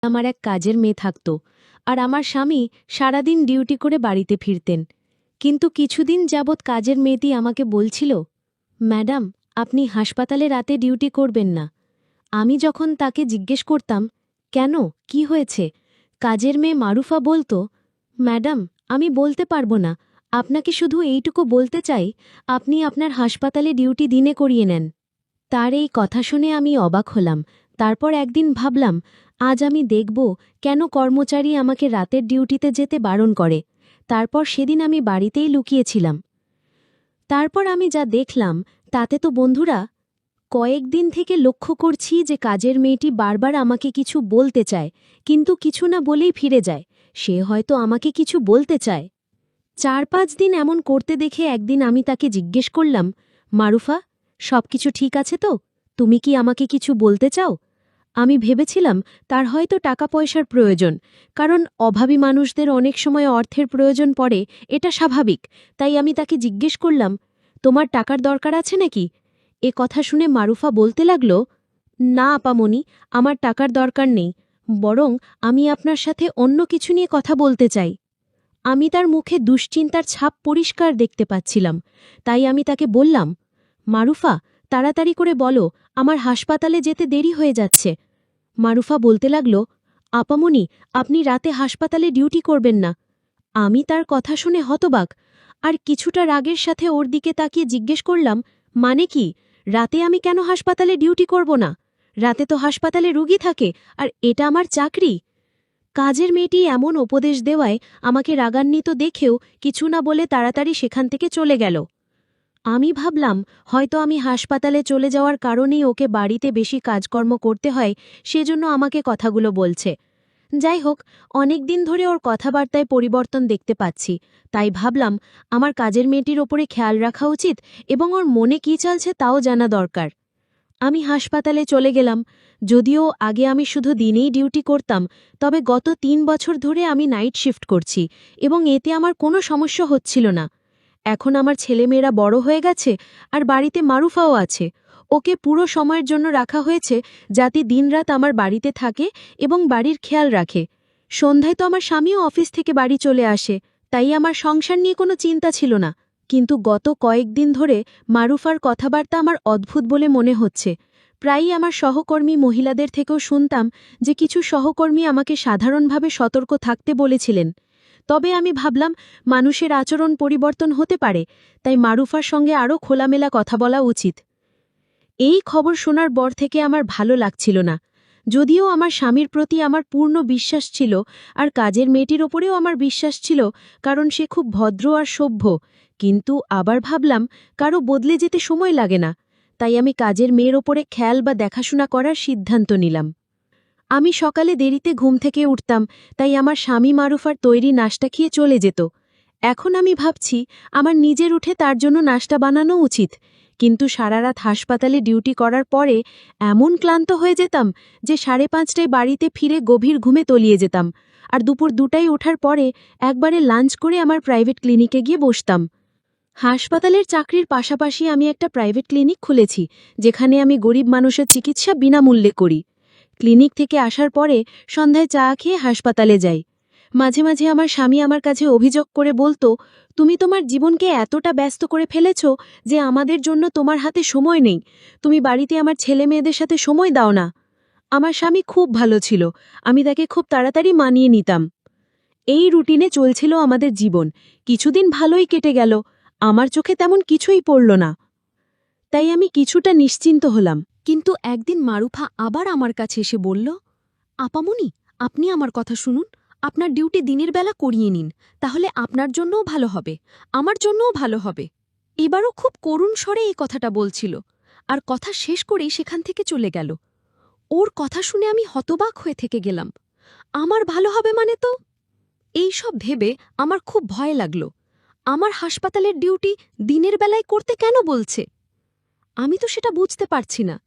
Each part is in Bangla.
আমার এক কাজের মেয়ে থাকত, আর আমার স্বামী সারাদিন ডিউটি করে বাড়িতে ফিরতেন। কিন্তু কিছুদিন যাবৎ কাজের মেয়েটি আমাকে বলছিল, ম্যাডাম, আপনি হাসপাতালে রাতে ডিউটি করবেন না। আমি যখন তাকে জিজ্ঞেস করতাম, কেন, কি হয়েছে, কাজের মেয়ে মারুফা বলতো, ম্যাডাম, আমি বলতে পারবো না, আপনাকে শুধু এইটুকু বলতে চাই, আপনি আপনার হাসপাতালে ডিউটি দিনে করিয়ে নেন। তার এই কথা শুনে আমি অবাক হলাম। তারপর একদিন ভাবলাম, আজ আমি দেখব কেন কর্মচারী আমাকে রাতের ডিউটিতে যেতে বারণ করে। তারপর সেদিন আমি বাড়িতেই লুকিয়েছিলাম। তারপর আমি যা দেখলাম তাতে তো বন্ধুরা, কয়েকদিন থেকে লক্ষ্য করছি যে কাজের মেয়েটি বারবার আমাকে কিছু বলতে চায়, কিন্তু কিছু না বলেই ফিরে যায়। সে হয়তো আমাকে কিছু বলতে চায়। ৪-৫ দিন এমন করতে দেখে একদিন আমি তাকে জিজ্ঞেস করলাম, মারুফা, সবকিছু ঠিক আছে তো? তুমি কি আমাকে কিছু বলতে চাও? আমি ভেবেছিলাম তার হয়তো টাকা পয়সার প্রয়োজন, কারণ অভাবী মানুষদের অনেক সময় অর্থের প্রয়োজন পড়ে, এটা স্বাভাবিক। তাই আমি তাকে জিজ্ঞেস করলাম, তোমার টাকার দরকার আছে নাকি? এ কথা শুনে মারুফা বলতে লাগল, না আপামনি, আমার টাকার দরকার নেই, বরং আমি আপনার সাথে অন্য কিছু নিয়ে কথা বলতে চাই। আমি তার মুখে দুশ্চিন্তার ছাপ পরিষ্কার দেখতে পাচ্ছিলাম। তাই আমি তাকে বললাম, মারুফা, তাড়াতাড়ি করে বলো, আমার হাসপাতালে যেতে দেরি হয়ে যাচ্ছে। মারুফা বলতে লাগল, আপামনি, আপনি রাতে হাসপাতালে ডিউটি করবেন না। আমি তার কথা শুনে হতবাক, আর কিছুটা রাগের সাথে ওর দিকে তাকিয়ে জিজ্ঞেস করলাম, মানে কি, রাতে আমি কেন হাসপাতালে ডিউটি করব না? রাতে তো হাসপাতালে রুগী থাকে, আর এটা আমার চাকরি। কাজের মেয়েটি এমন উপদেশ দেওয়ায় আমাকে রাগান্বিত দেখেও কিছু না বলে তাড়াতাড়ি সেখান থেকে চলে গেল। আমি ভাবলাম হয়তো আমি হাসপাতালে চলে যাওয়ার কারণেই ওকে বাড়িতে বেশি কাজকর্ম করতে হয়, সেজন্য আমাকে কথাগুলো বলছে। যাই হোক, অনেক দিন ধরে ওর কথাবার্তায় পরিবর্তন দেখতে পাচ্ছি। তাই ভাবলাম আমার কাজের মেয়েটির ওপরে খেয়াল রাখা উচিত এবং ওর মনে কী চলছে তাও জানা দরকার। আমি হাসপাতালে চলে গেলাম। যদিও আগে আমি শুধু দিনেই ডিউটি করতাম, তবে গত ৩ বছর ধরে আমি নাইট শিফট করছি এবং এতে আমার কোনো সমস্যা হচ্ছিল না। এখন আমার ছেলেমেয়েরা বড় হয়ে গেছে, আর বাড়িতে মারুফাও আছে। ওকে পুরো সময়ের জন্য রাখা হয়েছে, যাতে দিনরাত আমার বাড়িতে থাকে এবং বাড়ির খেয়াল রাখে। সন্ধ্যায় তো আমার স্বামীও অফিস থেকে বাড়ি চলে আসে, তাই আমার সংসার নিয়ে কোনো চিন্তা ছিল না। কিন্তু গত কয়েকদিন ধরে মারুফার কথাবার্তা আমার অদ্ভুত বলে মনে হচ্ছে। প্রায়ই আমার সহকর্মী মহিলাদের থেকেও শুনতাম যে কিছু সহকর্মী আমাকে সাধারণভাবে সতর্ক থাকতে বলেছিলেন। তবে আমি ভাবলাম মানুষের আচরণ পরিবর্তন হতে পারে, তাই মারুফার সঙ্গে আরও খোলামেলা কথা বলা উচিত। এই খবর শোনার পর থেকে আমার ভালো লাগছিল না। যদিও আমার স্বামীর প্রতি আমার পূর্ণ বিশ্বাস ছিল, আর কাজের মেয়েটির ওপরেও আমার বিশ্বাস ছিল, কারণ সে খুব ভদ্র আর সভ্য, কিন্তু আবার ভাবলাম কারো বদলে যেতে সময় লাগে না। তাই আমি কাজের মেয়ের ওপরে খেয়াল বা দেখাশোনা করার সিদ্ধান্ত নিলাম। আমি সকালে দেরিতে ঘুম থেকে উঠতাম, তাই আমার স্বামী মারুফার তৈরি নাশতা খেয়ে চলে যেত। এখন আমি ভাবছি আমার নিজের উঠে তার জন্য নাশতা বানানো উচিত, কিন্তু সারারাত হাসপাতালে ডিউটি করার পরে এমন ক্লান্ত হয়ে যেতাম যে 5:30টায় বাড়িতে ফিরে গভীর ঘুমে তলিয়ে যেতাম, আর দুপুর 2টায় ওঠার পরে একবারে লাঞ্চ করে আমার প্রাইভেট ক্লিনিকে গিয়ে বসতাম। হাসপাতালের চাকরির পাশাপাশি আমি একটা প্রাইভেট ক্লিনিক খুলেছি, যেখানে আমি গরিব মানুষের চিকিৎসা বিনামূল্যে করি। ক্লিনিক থেকে আসার পরে সন্ধ্যায় চা খেয়ে হাসপাতালে যাই। মাঝে মাঝে আমার স্বামী আমার কাছে অভিযোগ করে বলতো, তুমি তোমার জীবনকে এতটা ব্যস্ত করে ফেলেছ যে আমাদের জন্য তোমার হাতে সময় নেই, তুমি বাড়িতে আমার ছেলে মেয়েদের সাথে সময় দাও না। আমার স্বামী খুব ভালো ছিল, আমি তাকে খুব তাড়াতাড়ি মানিয়ে নিতাম। এই রুটিনে চলছিল আমাদের জীবন। কিছুদিন ভালোই কেটে গেল, আমার চোখে তেমন কিছুই পড়ল না। তাই আমি কিছুটা নিশ্চিন্ত হলাম। কিন্তু একদিন মারুফা আবার আমার কাছে এসে বলল, আপামনি, আপনি আমার কথা শুনুন, আপনার ডিউটি দিনের বেলা করিয়ে নিন, তাহলে আপনার জন্যও ভালো হবে, আমার জন্যও ভালো হবে। এবারও খুব করুণ স্বরে এই কথাটা বলছিল, আর কথা শেষ করেই সেখান থেকে চলে গেল। ওর কথা শুনে আমি হতবাক হয়ে থেকে গেলাম। আমার ভালো হবে মানে তো? এই সব ভেবে আমার খুব ভয় লাগল। আমার হাসপাতালের ডিউটি দিনের বেলায় করতে কেন বলছে? আমি তো সেটা বুঝতে পারছি না।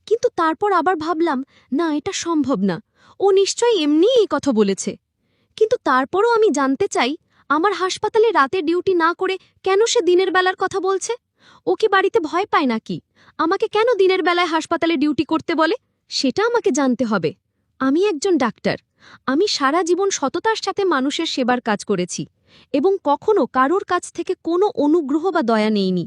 কিন্তু তারপর আবার ভাবলাম, না, এটা সম্ভব না, ও নিশ্চয়ই এমনিই এই কথা বলেছে। কিন্তু তারপরও আমি জানতে চাই, আমার হাসপাতালে রাতে ডিউটি না করে কেন সে দিনের বেলার কথা বলছে? ও কি বাড়িতে ভয় পায় নাকি? আমাকে কেন দিনের বেলায় হাসপাতালে ডিউটি করতে বলে? সেটা আমাকে জানতে হবে। আমি একজন ডাক্তার। আমি সারা জীবন সততার সাথে মানুষের সেবার কাজ করেছি এবং কখনো কারোর কাছ থেকে কোনো অনুগ্রহ বা দয়া নেইনি।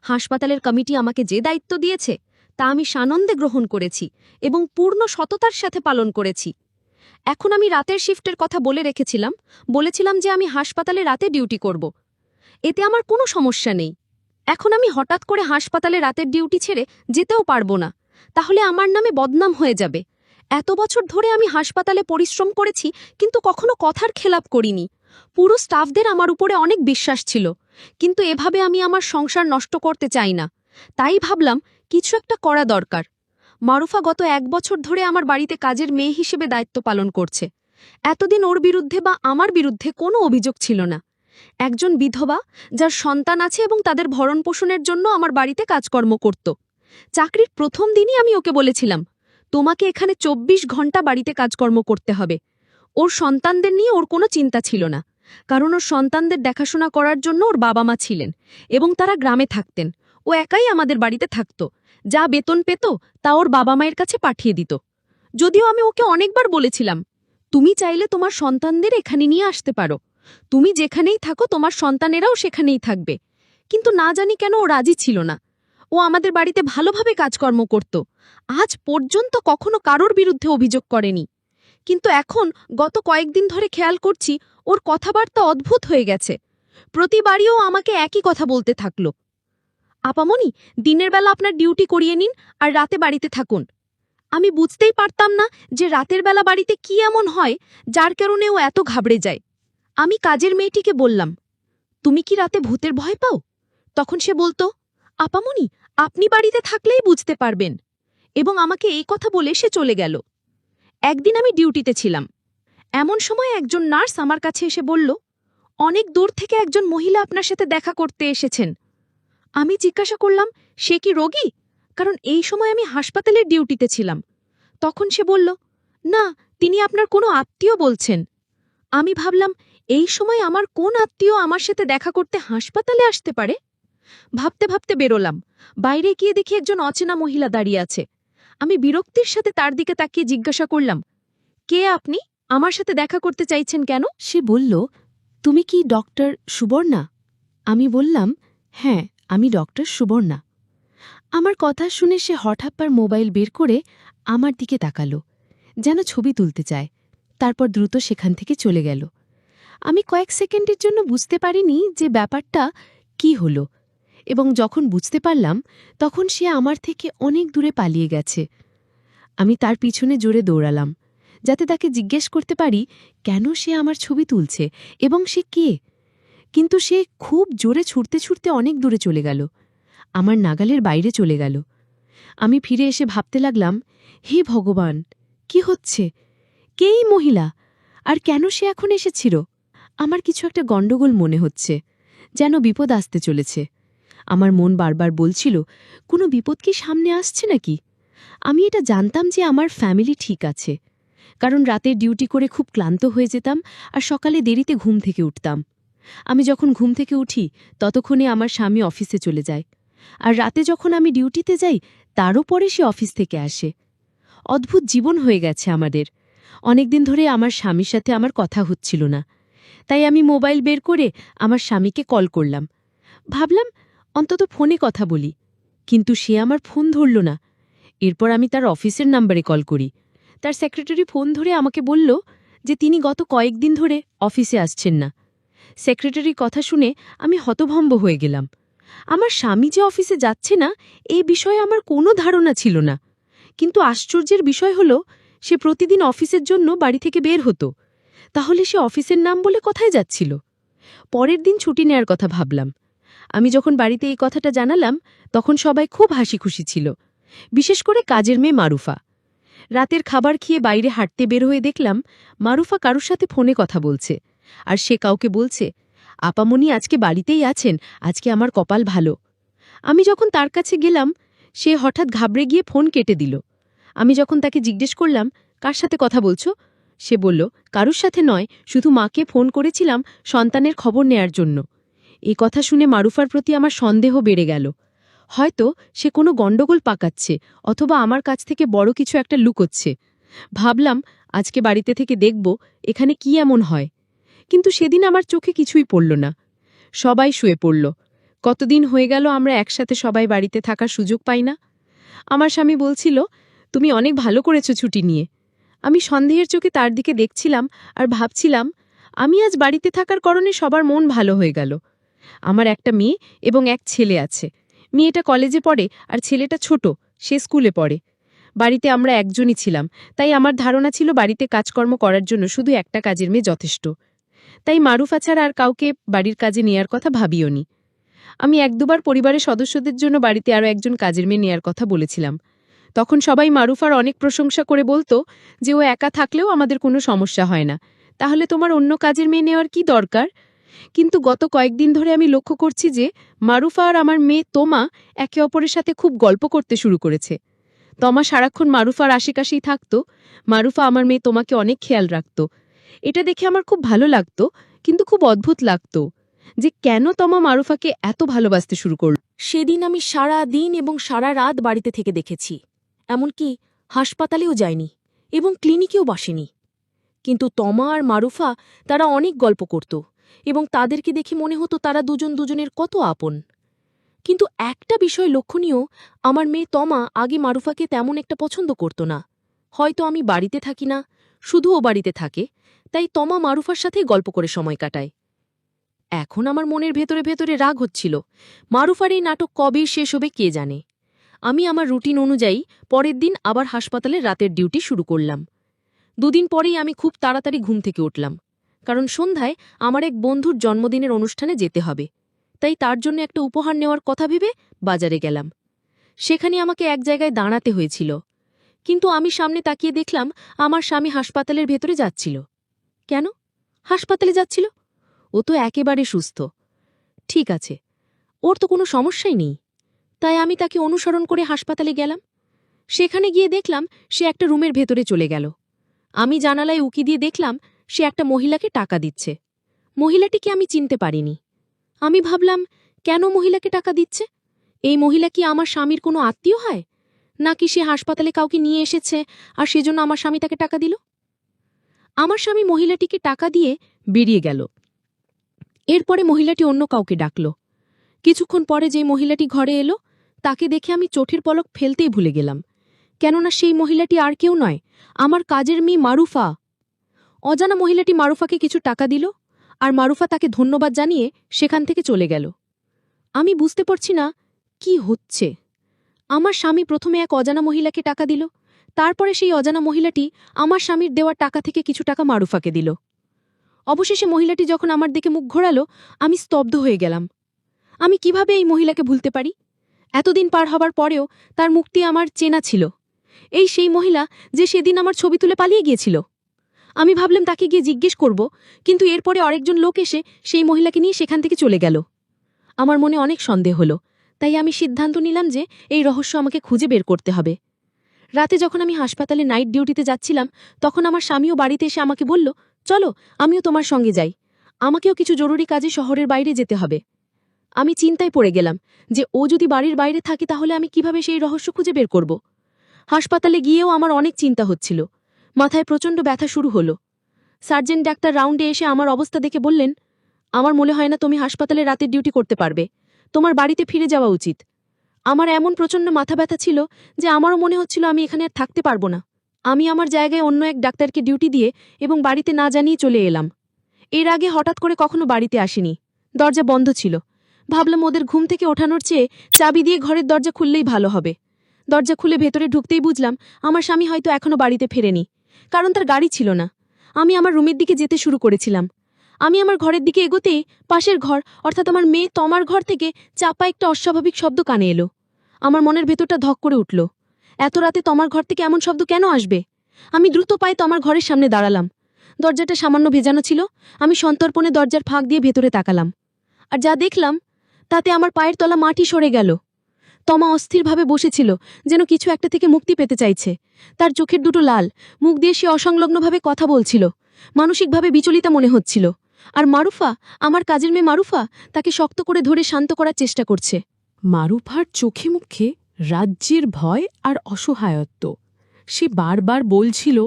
হাসপাতালের কমিটি আমাকে যে দায়িত্ব দিয়েছে তা আমি সানন্দে গ্রহণ করেছি এবং পূর্ণ সততার সাথে পালন করেছি। এখন আমি রাতের শিফটের কথা বলেছিলাম যে আমি হাসপাতালে রাতে ডিউটি করব। এতে আমার কোনো সমস্যা নেই। এখন আমি হঠাৎ করে হাসপাতালে রাতের ডিউটি ছেড়ে যেতেও পারবো না, তাহলে আমার নামে বদনাম হয়ে যাবে। এত বছর ধরে আমি হাসপাতালে পরিশ্রম করেছি, কিন্তু কখনো কথার খেলাপ করিনি। পুরো স্টাফদের আমার উপরে অনেক বিশ্বাস ছিল, কিন্তু এভাবে আমি আমার সংসার নষ্ট করতে চাই না। তাই ভাবলাম কিছু একটা করা দরকার। মারুফা গত 1 বছর ধরে আমার বাড়িতে কাজের মেয়ে হিসেবে দায়িত্ব পালন করছে। এতদিন ওর বিরুদ্ধে বা আমার বিরুদ্ধে কোনো অভিযোগ ছিল না। একজন বিধবা যার সন্তান আছে এবং তাদের ভরণ পোষণের জন্য আমার বাড়িতে কাজকর্ম করত। চাকরির প্রথম দিনই আমি ওকে বলেছিলাম, তোমাকে এখানে 24 ঘন্টা বাড়িতে কাজকর্ম করতে হবে। ওর সন্তানদের নিয়ে ওর কোনো চিন্তা ছিল না, কারণ ওর সন্তানদের দেখাশোনা করার জন্য ওর বাবা মা ছিলেন এবং তারা গ্রামে থাকতেন। ও একাই আমাদের বাড়িতে থাকত। যা বেতন পেত তা ওর বাবা মায়ের কাছে পাঠিয়ে দিত। যদিও আমি ওকে অনেকবার বলেছিলাম, তুমি চাইলে তোমার সন্তানদের এখানে নিয়ে আসতে পারো, তুমি যেখানেই থাকো তোমার সন্তানেরাও সেখানেই থাকবে, কিন্তু না জানি কেন ও রাজি ছিল না। ও আমাদের বাড়িতে ভালোভাবে কাজকর্ম করত, আজ পর্যন্ত কখনো কারোর বিরুদ্ধে অভিযোগ করেনি। কিন্তু এখন গত কয়েকদিন ধরে খেয়াল করছি ওর কথাবার্তা অদ্ভুত হয়ে গেছে। প্রতিবারই ও আমাকে একই কথা বলতে থাকল, আপামনি, দিনের বেলা আপনার ডিউটি করিয়ে নিন আর রাতে বাড়িতে থাকুন। আমি বুঝতেই পারতাম না যে রাতের বেলা বাড়িতে কি এমন হয় যার কারণে ও এত ঘাবড়ে যায়। আমি কাজের মেয়েটিকে বললাম, তুমি কি রাতে ভূতের ভয় পাও? তখন সে বলতো, আপামনি, আপনি বাড়িতে থাকলেই বুঝতে পারবেন। এবং আমাকে এই কথা বলে সে চলে গেল। একদিন আমি ডিউটিতে ছিলাম। এমন সময় একজন নার্স আমার কাছে এসে বলল, অনেক দূর থেকে একজন মহিলা আপনার সাথে দেখা করতে এসেছেন। আমি জিজ্ঞাসা করলাম, সে কি রোগী? কারণ এই সময় আমি হাসপাতালের ডিউটিতে ছিলাম। তখন সে বলল, না, তিনি আপনার কোনো আত্মীয় বলছেন। আমি ভাবলাম, এই সময় আমার কোন আত্মীয় আমার সাথে দেখা করতে হাসপাতালে আসতে পারে? ভাবতে ভাবতে বেরোলাম। বাইরে গিয়ে দেখি একজন অচেনা মহিলা দাঁড়িয়ে আছে। আমি বিরক্তির সাথে তার দিকে তাকিয়ে জিজ্ঞাসা করলাম, কে আপনি? আমার সাথে দেখা করতে চাইছেন কেন? সে বলল, তুমি কি ডক্টর সুবর্ণা? আমি বললাম, হ্যাঁ, আমি ডক্টর সুবর্ণা। আমার কথা শুনে সে হঠাৎ মোবাইল বের করে আমার দিকে তাকালো, যেন ছবি তুলতে চায়। তারপর দ্রুত সেখান থেকে চলে গেল। আমি কয়েক সেকেন্ডের জন্য বুঝতে পারিনি যে ব্যাপারটা কি হলো, এবং যখন বুঝতে পারলাম তখন সে আমার থেকে অনেক দূরে পালিয়ে গেছে। আমি তার পিছনে জোরে দৌড়ালাম, যাতে তাকে জিজ্ঞেস করতে পারি কেন সে আমার ছবি তুলছে এবং সে কে। কিন্তু সে খুব জোরে ছুটতে ছুটতে অনেক দূরে চলে গেল, আমার নাগালের বাইরে চলে গেল। আমি ফিরে এসে ভাবতে লাগলাম, হে ভগবান, কি হচ্ছে? কে এই মহিলা, আর কেন সে এখন এসেছিল? আমার কিছু একটা গণ্ডগোল মনে হচ্ছে, যেন বিপদ আসতে চলেছে। আমার মন বারবার বলছিল, কোনো বিপদ কি সামনে আসছে নাকি? আমি এটা জানতাম যে আমার ফ্যামিলি ঠিক আছে, কারণ রাতে ডিউটি করে খুব ক্লান্ত হয়ে যেতাম আর সকালে দেরিতে ঘুম থেকে উঠতাম। আমি যখন ঘুম থেকে উঠি ততক্ষণে আমার স্বামী অফিসে চলে যায়, আর রাতে যখন আমি ডিউটিতে যাই তারও পরে সে অফিস থেকে আসে। অদ্ভুত জীবন হয়ে গেছে আমাদের। অনেকদিন ধরে আমার স্বামীর সাথে আমার কথা হচ্ছিল না, তাই আমি মোবাইল বের করে আমার স্বামীকে কল করলাম। ভাবলাম অন্তত ফোনে কথা বলি, কিন্তু সে আমার ফোন ধরল না। এরপর আমি তার অফিসের নাম্বারে কল করি। তার সেক্রেটারি ফোন ধরে আমাকে বলল যে তিনি গত কয়েকদিন ধরে অফিসে আসছেন না। সেক্রেটারির কথা শুনে আমি হতভম্ব হয়ে গেলাম। আমার স্বামী যে অফিসে যাচ্ছে না এই বিষয়ে আমার কোনো ধারণা ছিল না, কিন্তু আশ্চর্যের বিষয় হল সে প্রতিদিন অফিসের জন্য বাড়ি থেকে বের হতো। তাহলে সে অফিসের নাম বলে কোথায় যাচ্ছিল? পরের দিন ছুটি নেয়ার কথা ভাবলাম। আমি যখন বাড়িতে এই কথাটা জানালাম তখন সবাই খুব হাসি খুশি ছিল, বিশেষ করে কাজের মেয়ে মারুফা। রাতের খাবার খেয়ে বাইরে হাঁটতে বের হয়ে দেখলাম মারুফা কারুর সাথে ফোনে কথা বলছে, আর সে কাউকে বলছে, আপামনি আজকে বাড়িতেই আছেন, আজকে আমার কপাল ভালো। আমি যখন তার কাছে গেলাম সে হঠাৎ ঘাবড়ে গিয়ে ফোন কেটে দিল। আমি যখন তাকে জিজ্ঞেস করলাম, কার সাথে কথা বলছো? সে বলল, কারুর সাথে নয়, শুধু মাকে ফোন করেছিলাম সন্তানের খবর নেয়ার জন্য। এই কথা শুনে মারুফার প্রতি আমার সন্দেহ বেড়ে গেল। হয়তো সে কোনো গণ্ডগোল পাকাচ্ছে অথবা আমার কাছ থেকে বড় কিছু একটা লুকোচ্ছে। ভাবলাম আজকে বাড়িতে থেকে দেখব এখানে কি এমন হয়, কিন্তু সেদিন আমার চোখে কিছুই পড়ল না। সবাই শুয়ে পড়ল। কতদিন হয়ে গেল আমরা একসাথে সবাই বাড়িতে থাকার সুযোগ পাই না। আমার স্বামী বলছিল, তুমি অনেক ভালো করেছো ছুটি নিয়ে। আমি সন্দেহের চোখে তার দিকে দেখছিলাম আর ভাবছিলাম, আমি আজ বাড়িতে থাকার কারণে সবার মন ভালো হয়ে গেল। আমার একটা মেয়ে এবং এক ছেলে আছে। মেয়েটা কলেজে পড়ে আর ছেলেটা ছোট, সে স্কুলে পড়ে। বাড়িতে আমরা একজনই ছিলাম, তাই আমার ধারণা ছিল বাড়িতে কাজকর্ম করার জন্য শুধু একটা কাজের মেয়ে যথেষ্ট। তাই মারুফা ছাড়া আর কাউকে বাড়ির কাজে নেয়ার কথা ভাবিওনি। আমি এক দুবার পরিবারের সদস্যদের জন্য বাড়িতে আরও একজন কাজের মেয়ে নেয়ার কথা বলেছিলাম। তখন সবাই মারুফার অনেক প্রশংসা করে বলতো যে ও একা থাকলেও আমাদের কোনো সমস্যা হয় না, তাহলে তোমার অন্য কাজের মেয়ে নেওয়ার কি দরকার। কিন্তু গত কয়েকদিন ধরে আমি লক্ষ্য করছি যে মারুফা আর আমার মেয়ে তোমা একে অপরের সাথে খুব গল্প করতে শুরু করেছে। তমা সারাক্ষণ মারুফার আশেপাশেই থাকত। মারুফা আমার মেয়ে তোমাকে অনেক খেয়াল রাখত। এটা দেখে আমার খুব ভালো লাগতো, কিন্তু খুব অদ্ভুত লাগতো যে কেন তমা মারুফাকে এত ভালোবাসতে শুরু করল। সেদিন আমি সারা দিন এবং সারা রাত বাড়িতে থেকে দেখেছি, এমনকি হাসপাতালেও যায়নি এবং ক্লিনিকেও বসেনি। কিন্তু তমা আর মারুফা তারা অনেক গল্প করত এবং তাদেরকে দেখে মনে হতো তারা দুজন দুজনের কত আপন। কিন্তু একটা বিষয় লক্ষণীয়, আমার মেয়ে তমা আগে মারুফাকে তেমন একটা পছন্দ করত না। হয়তো আমি বাড়িতে থাকি না, শুধু ও বাড়িতে থাকে, তাই তমা মারুফার সাথেই গল্প করে সময় কাটায়। এখন আমার মনের ভেতরে ভেতরে রাগ হচ্ছিল, মারুফার এই নাটক কবেই শেষ হবে কে জানে। আমি আমার রুটিন অনুযায়ী পরের দিন আবার হাসপাতালে রাতের ডিউটি শুরু করলাম। দুদিন পরেই আমি খুব তাড়াতাড়ি ঘুম থেকে উঠলাম, কারণ সন্ধ্যায় আমার এক বন্ধুর জন্মদিনের অনুষ্ঠানে যেতে হবে। তাই তার জন্য একটা উপহার নেওয়ার কথা ভেবে বাজারে গেলাম। সেখানে আমাকে এক জায়গায় দাঁড়াতে হয়েছিল, কিন্তু আমি সামনে তাকিয়ে দেখলাম আমার স্বামী হাসপাতালের ভেতরে যাচ্ছিল। কেন হাসপাতালে যাচ্ছিল? ও তো একেবারে সুস্থ। ঠিক আছে, ওর তো কোনো সমস্যাই নেই। তাই আমি তাকে অনুসরণ করে হাসপাতালে গেলাম। সেখানে গিয়ে দেখলাম সে একটা রুমের ভেতরে চলে গেল। আমি জানালায় উকি দিয়ে দেখলাম সে একটা মহিলাকে টাকা দিচ্ছে। মহিলাটিকে আমি চিনতে পারিনি। আমি ভাবলাম, কেন মহিলাকে টাকা দিচ্ছে? এই মহিলা কি আমার স্বামীর কোনো আত্মীয় হয়, নাকি সে হাসপাতালে কাউকে নিয়ে এসেছে আর সেজন্য আমার স্বামী তাকে টাকা দিল? আমার স্বামী মহিলাটিকে টাকা দিয়ে বেরিয়ে গেল। এরপরে মহিলাটি অন্য কাউকে ডাকল। কিছুক্ষণ পরে যে মহিলাটি ঘরে এলো, তাকে দেখে আমি চোখের পলক ফেলতেই ভুলে গেলাম, কেননা সেই মহিলাটি আর কেউ নয়, আমার কাজের মেয়ে মারুফা। অজানা মহিলাটি মারুফাকে কিছু টাকা দিল, আর মারুফা তাকে ধন্যবাদ জানিয়ে সেখান থেকে চলে গেল। আমি বুঝতে পারছি না কি হচ্ছে। আমার স্বামী প্রথমে এক অজানা মহিলাকে টাকা দিল, তারপরে সেই অজানা মহিলাটি আমার স্বামীর দেওয়া টাকা থেকে কিছু টাকা মারুফাকে দিল। অবশেষে মহিলাটি যখন আমার দিকে মুখ ঘোরালো, আমি স্তব্ধ হয়ে গেলাম। আমি কিভাবে এই মহিলাকে ভুলতে পারি? এতদিন পার হবার পরেও তার মুখটি আমার চেনা ছিল। এই সেই মহিলা যে সেদিন আমার ছবি তুলে পালিয়ে গিয়েছিল। আমি ভাবলাম তাকে গিয়ে জিজ্ঞেস করব, কিন্তু এরপরে আরেকজন লোক এসে সেই মহিলাকে নিয়ে সেখান থেকে চলে গেল। আমার মনে অনেক সন্দেহ হলো, তাই আমি সিদ্ধান্ত নিলাম যে এই রহস্য আমাকে খুঁজে বের করতে হবে। রাতে যখন আমি হাসপাতালে নাইট ডিউটিতে যাচ্ছিলাম, তখন আমার স্বামীও বাড়িতে এসে আমাকে বলল, চলো আমিও তোমার সঙ্গে যাই, আমাকেও কিছু জরুরি কাজে শহরের বাইরে যেতে হবে। আমি চিন্তায় পড়ে গেলাম যে ও যদি বাড়ির বাইরে থাকে তাহলে আমি কিভাবে সেই রহস্য খুঁজে বের করব। হাসপাতালে গিয়েও আমার অনেক চিন্তা হচ্ছিল, মাথায় প্রচণ্ড ব্যথা শুরু হলো। সার্জেন্ট ডাক্তার রাউন্ডে এসে আমার অবস্থা দেখে বললেন, আমার মনে হয় না তুমি হাসপাতালে রাতের ডিউটি করতে পারবে, তোমার বাড়িতে ফিরে যাওয়া উচিত। আমার এমন প্রচণ্ড মাথা ব্যথা ছিল যে আমারও মনে হচ্ছিল আমি এখানে আর থাকতে পারবো না। আমি আমার জায়গায় অন্য এক ডাক্তারকে ডিউটি দিয়ে এবং বাড়িতে না জানিয়ে চলে এলাম। এর আগে হঠাৎ করে কখনো বাড়িতে আসিনি। দরজা বন্ধ ছিল। ভাবলাম ওদের ঘুম থেকে ওঠানোর চেয়ে চাবি দিয়ে ঘরের দরজা খুললেই ভালো হবে। দরজা খুলে ভেতরে ঢুকতেই বুঝলাম আমার স্বামী হয়তো এখনো বাড়িতে ফেরেনি, কারণ তার গাড়ি ছিল না। আমি আমার রুমের দিকে যেতে শুরু করেছিলাম। আমি আমার ঘরের দিকে এগোতেই পাশের ঘর, অর্থাৎ আমার মেয়ে তমার ঘর থেকে চাপা একটা অস্বাভাবিক শব্দ কানে এলো। আমার মনের ভেতরটা ধক করে উঠল। এত রাতে তমার ঘর থেকে এমন শব্দ কেন আসবে? আমি দ্রুত পায়ে তমার ঘরের সামনে দাঁড়ালাম। দরজাটা সামান্য ভেজানো ছিল। আমি সন্তর্পণে দরজার ফাঁক দিয়ে ভেতরে তাকালাম, আর যা দেখলাম তাতে আমার পায়ের তলা মাটি সরে গেল। তমা অস্থিরভাবে বসেছিল, যেন কিছু একটা থেকে মুক্তি পেতে চাইছে। তার চোখের দুটো লাল, মুখ দিয়ে সে অসংলগ্নভাবে কথা বলছিল, মানসিকভাবে বিচলিতা মনে হচ্ছিল। আর মারুফা, আমার কাজের মেয়ে মারুফা, তাকে শক্ত করে ধরে শান্ত করার চেষ্টা করছে। মারুফার চোখে মুখে রাজ্যের ভয় আর অসহায়ত্ব। সে বারবার বলছিল,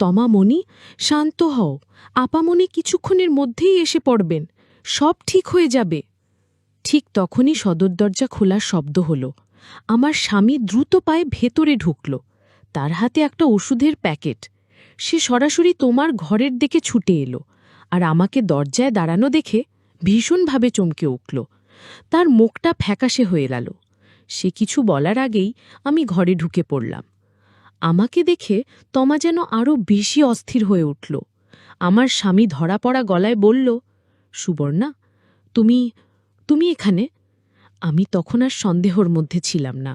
তমামণি, শান্ত হও, আপামনি কিছুক্ষণের মধ্যেই এসে পড়বেন, সব ঠিক হয়ে যাবে। ঠিক তখনই সদর দরজা খোলার শব্দ হল। আমার স্বামী দ্রুত পায়ে ভেতরে ঢুকল। তার হাতে একটা ওষুধের প্যাকেট। সে সরাসরি তোমার ঘরের দিকে ছুটে এলো, আর আমাকে দরজায় দাঁড়ানো দেখে ভীষণভাবে চমকে উঠল। তার মুখটা ফ্যাকাশে হয়ে গেল। সে কিছু বলার আগেই আমি ঘরে ঢুকে পড়লাম। আমাকে দেখে তমা যেন আরও বেশি অস্থির হয়ে উঠল। আমার স্বামী ধরা পড়া গলায় বলল, সুবর্ণা, তুমি তুমি এখানে? আমি তখন আর সন্দেহর মধ্যে ছিলাম না।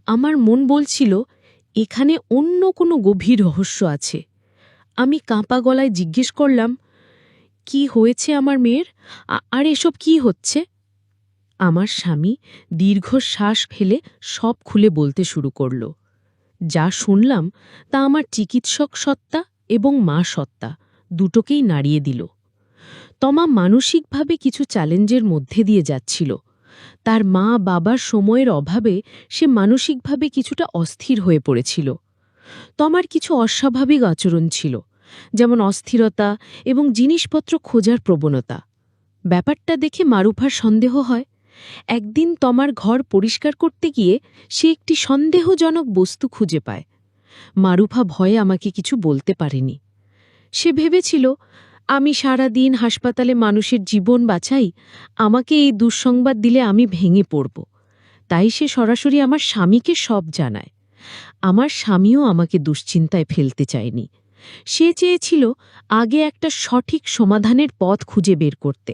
আমার মন বলছিল, এখানে অন্য কোনো গভীর রহস্য আছে। আমি কাঁপা গলায় জিজ্ঞেস করলাম, কি হয়েছে আমার মেয়ের? আর এসব কি হচ্ছে? আমার স্বামী দীর্ঘশ্বাস ফেলে সব খুলে বলতে শুরু করল। যা শুনলাম তা আমার চিকিৎসক সত্তা এবং মা সত্তা দুটোকেই নাড়িয়ে দিল। তমা মানসিকভাবে কিছু চ্যালেঞ্জের মধ্যে দিয়ে যাচ্ছিল। তার মা বাবার সময়ের অভাবে সে মানসিকভাবে কিছুটা অস্থির হয়ে পড়েছিল। তমার কিছু অস্বাভাবিক আচরণ ছিল, যেমন অস্থিরতা এবং জিনিসপত্র খোঁজার প্রবণতা। ব্যাপারটা দেখে মারুফার সন্দেহ হয়। একদিন তমার ঘর পরিষ্কার করতে গিয়ে সে একটি সন্দেহজনক বস্তু খুঁজে পায়। মারুফা ভয়ে আমাকে কিছু বলতে পারেনি। সে ভেবেছিল আমি সারা দিন হাসপাতালে মানুষের জীবন বাঁচাই, আমাকে এই দুঃসংবাদ দিলে আমি ভেঙে পড়ব। তাই সে সরাসরি আমার স্বামীকে সব জানায়। আমার স্বামীও আমাকে দুশ্চিন্তায় ফেলতে চায়নি। সে চেয়েছিল আগে একটা সঠিক সমাধানের পথ খুঁজে বের করতে।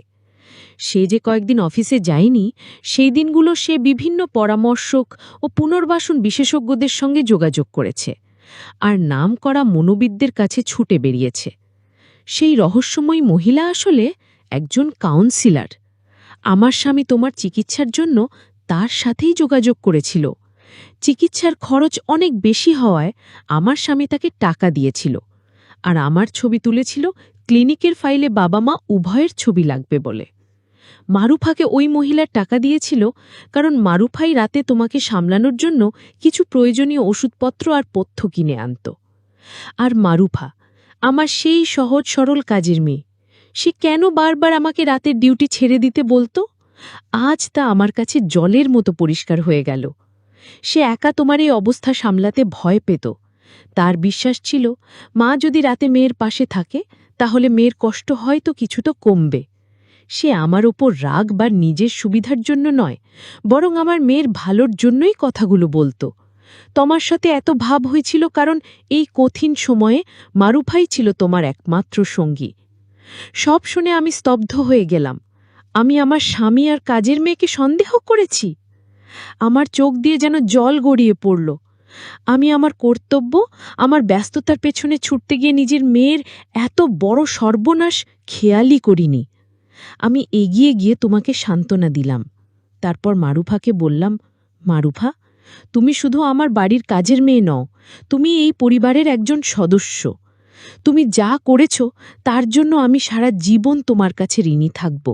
সে যে কয়েকদিন অফিসে যায়নি, সেই দিনগুলো সে বিভিন্ন পরামর্শক ও পুনর্বাসন বিশেষজ্ঞদের সঙ্গে যোগাযোগ করেছে, আর নাম করা মনোবিদদের কাছে ছুটে বেরিয়েছে। সেই রহস্যময়ী মহিলা আসলে একজন কাউন্সিলর। আমার স্বামী তোমার চিকিৎসার জন্য তার সাথেই যোগাযোগ করেছিল। চিকিৎসার খরচ অনেক বেশি হওয়ায় আমার স্বামী তাকে টাকা দিয়েছিল, আর আমার ছবি তুলেছিল ক্লিনিকের ফাইলে বাবা মা উভয়ের ছবি লাগবে বলে। মারুফাকে ওই মহিলার টাকা দিয়েছিল কারণ মারুফাই রাতে তোমাকে সামলানোর জন্য কিছু প্রয়োজনীয় ওষুধপত্র আর পথ্য কিনে আনত। আর মারুফা আমার সেই সহজ সরল কাজের মেয়ে। সে কেন বারবার আমাকে রাতের ডিউটি ছেড়ে দিতে বলতো? আজ তা আমার কাছে জলের মতো পরিষ্কার হয়ে গেল। সে একা তোমার এই অবস্থা সামলাতে ভয় পেত। তার বিশ্বাস ছিল, মা যদি রাতে মেয়ের পাশে থাকে তাহলে মেয়ের কষ্ট হয়তো কিছুটা কমবে। সে আমার ওপর রাগ বা নিজের সুবিধার জন্য নয়, বরং আমার মেয়ের ভালোর জন্যই কথাগুলো বলতো। তোমার সাথে এত ভাব হয়েছিল কারণ এই কঠিন সময়ে মারুফাই ছিল তোমার একমাত্র সঙ্গী। সব শুনে আমি স্তব্ধ হয়ে গেলাম। আমি আমার স্বামী আর কাজের মেয়েকে সন্দেহ করেছি। আমার চোখ দিয়ে যেন জল গড়িয়ে পড়ল। আমি আমার কর্তব্য, আমার ব্যস্ততার পেছনে ছুটতে গিয়ে নিজের মেয়ের এত বড় সর্বনাশ খেয়ালই করিনি। আমি এগিয়ে গিয়ে তোমাকে সান্ত্বনা দিলাম। তারপর মারুফাকে বললাম, মারুফা, তুমি শুধু আমার বাড়ির কাজের মেয়ে নও, তুমি এই পরিবারের একজন সদস্য। তুমি যা করেছ তার জন্য আমি সারা জীবন তোমার কাছে ঋণী থাকব।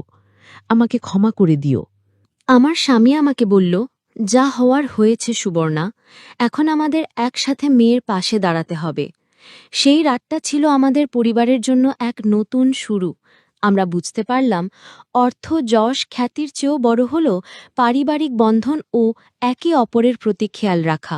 আমাকে ক্ষমা করে দিও। আমার স্বামী আমাকে বলল, যা হওয়ার হয়েছে সুবর্ণা, এখন আমাদের একসাথে মেয়ের পাশে দাঁড়াতে হবে। সেই রাতটা ছিল আমাদের পরিবারের জন্য এক নতুন শুরু। আমরা বুঝতে পারলাম, অর্থ, যশ, খ্যাতির চেয়েও বড় হল পারিবারিক বন্ধন ও একে অপরের প্রতি খেয়াল রাখা।